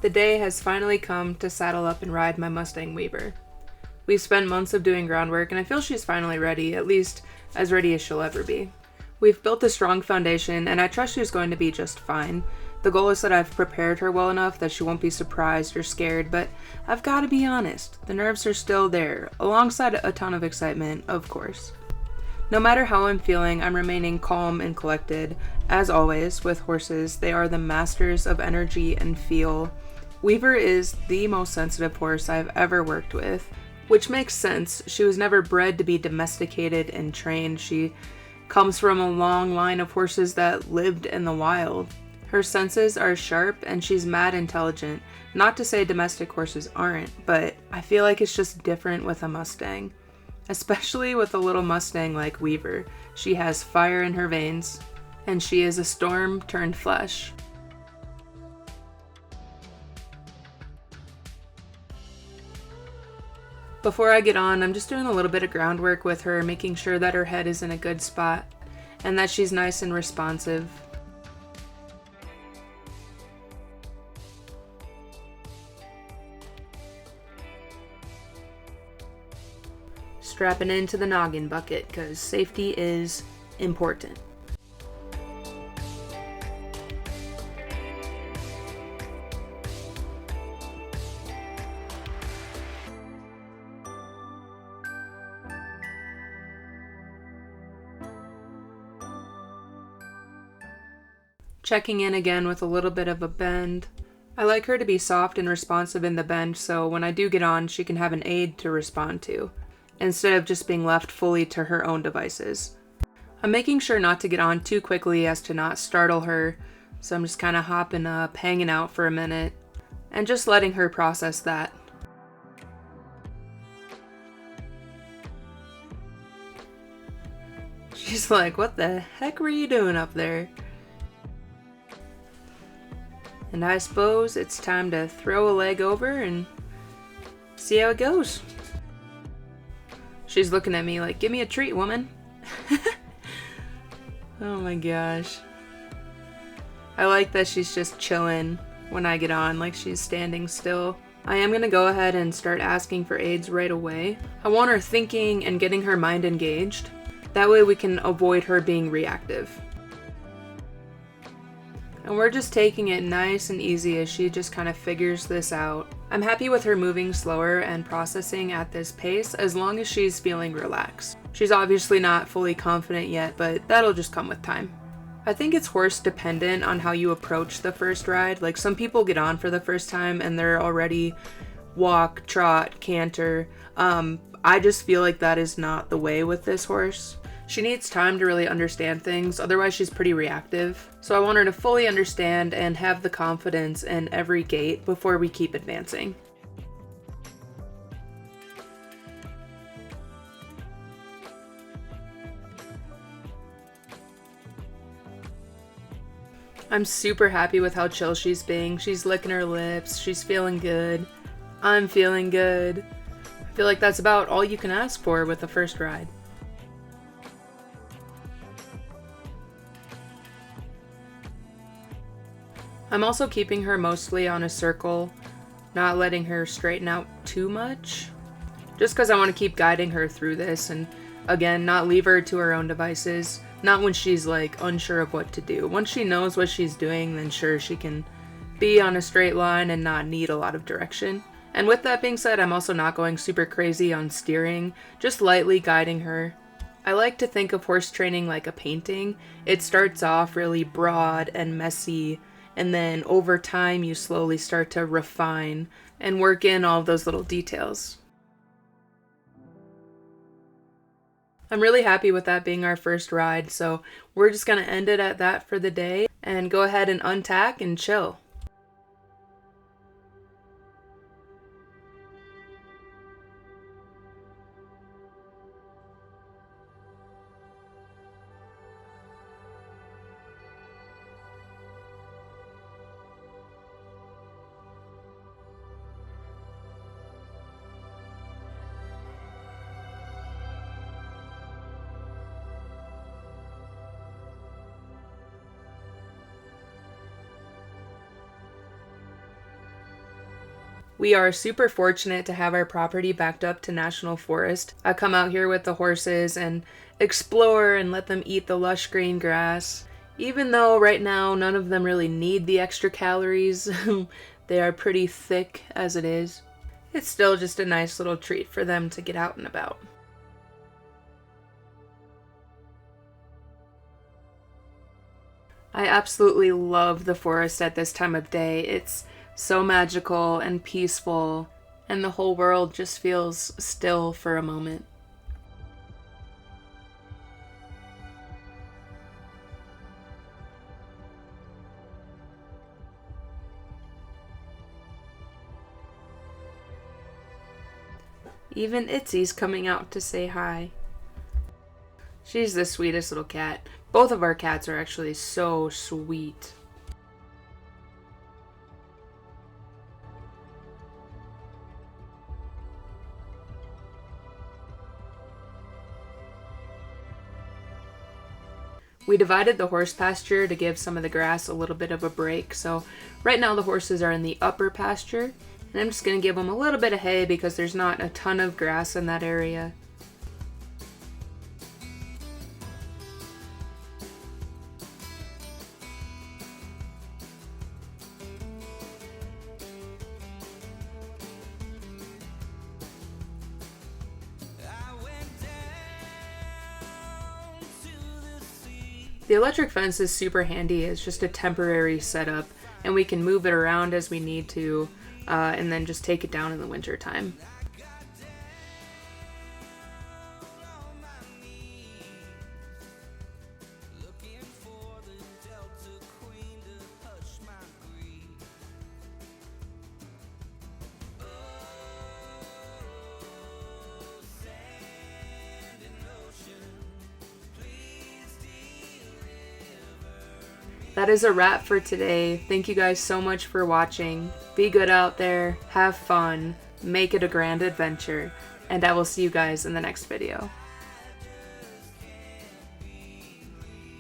The day has finally come to saddle up and ride my Mustang Weaver. We've spent months of doing groundwork, and I feel she's finally ready, at least as ready as she'll ever be. We've built a strong foundation, and I trust she's going to be just fine. The goal is that I've prepared her well enough that she won't be surprised or scared, but I've got to be honest, the nerves are still there, alongside a ton of excitement, of course. No matter how I'm feeling, I'm remaining calm and collected. As always, with horses, they are the masters of energy and feel. Weaver is the most sensitive horse I've ever worked with, which makes sense. She was never bred to be domesticated and trained. She comes from a long line of horses that lived in the wild. Her senses are sharp and she's mad intelligent. Not to say domestic horses aren't, but I feel like it's just different with a Mustang. Especially with a little Mustang like Weaver. She has fire in her veins, and she is a storm turned flesh. Before I get on, I'm just doing a little bit of groundwork with her, making sure that her head is in a good spot, and that she's nice and responsive. Strapping into the noggin bucket, because safety is important. Checking in again with a little bit of a bend. I like her to be soft and responsive in the bend, so when I do get on, she can have an aid to respond to, instead of just being left fully to her own devices. I'm making sure not to get on too quickly as to not startle her, so I'm just kind of hopping up, hanging out for a minute, and just letting her process that. She's like, "What the heck were you doing up there?" And I suppose it's time to throw a leg over and see how it goes. She's looking at me like, "Give me a treat, woman." Oh my gosh. I like that she's just chilling when I get on, like she's standing still. I am gonna go ahead and start asking for aids right away. I want her thinking and getting her mind engaged. That way we can avoid her being reactive. And we're just taking it nice and easy as she just kind of figures this out. I'm happy with her moving slower and processing at this pace as long as she's feeling relaxed. She's obviously not fully confident yet, but that'll just come with time. I think it's horse dependent on how you approach the first ride. Like some people get on for the first time and they're already walk, trot, canter. I just feel like that is not the way with this horse. She needs time to really understand things, otherwise she's pretty reactive. So I want her to fully understand and have the confidence in every gait before we keep advancing. I'm super happy with how chill she's being. She's licking her lips, she's feeling good. I'm feeling good. I feel like that's about all you can ask for with the first ride. I'm also keeping her mostly on a circle, not letting her straighten out too much, just because I want to keep guiding her through this and, again, not leave her to her own devices, not when she's, like, unsure of what to do. Once she knows what she's doing, then sure, she can be on a straight line and not need a lot of direction. And with that being said, I'm also not going super crazy on steering, just lightly guiding her. I like to think of horse training like a painting. It starts off really broad and messy, and then over time you slowly start to refine and work in all of those little details. I'm really happy with that being our first ride, so we're just going to end it at that for the day and go ahead and untack and chill. We are super fortunate to have our property backed up to National Forest. I come out here with the horses and explore and let them eat the lush green grass. Even though right now none of them really need the extra calories, they are pretty thick as it is. It's still just a nice little treat for them to get out and about. I absolutely love the forest at this time of day. It's so magical and peaceful, and the whole world just feels still for a moment. Even Itzy's coming out to say hi. She's the sweetest little cat. Both of our cats are actually so sweet. We divided the horse pasture to give some of the grass a little bit of a break. So right now the horses are in the upper pasture, and I'm just going to give them a little bit of hay because there's not a ton of grass in that area. The electric fence is super handy. It's just a temporary setup, and we can move it around as we need to, and then just take it down in the winter time. That is a wrap for today. Thank you guys so much for watching. Be good out there, have fun, make it a grand adventure, and I will see you guys in the next video.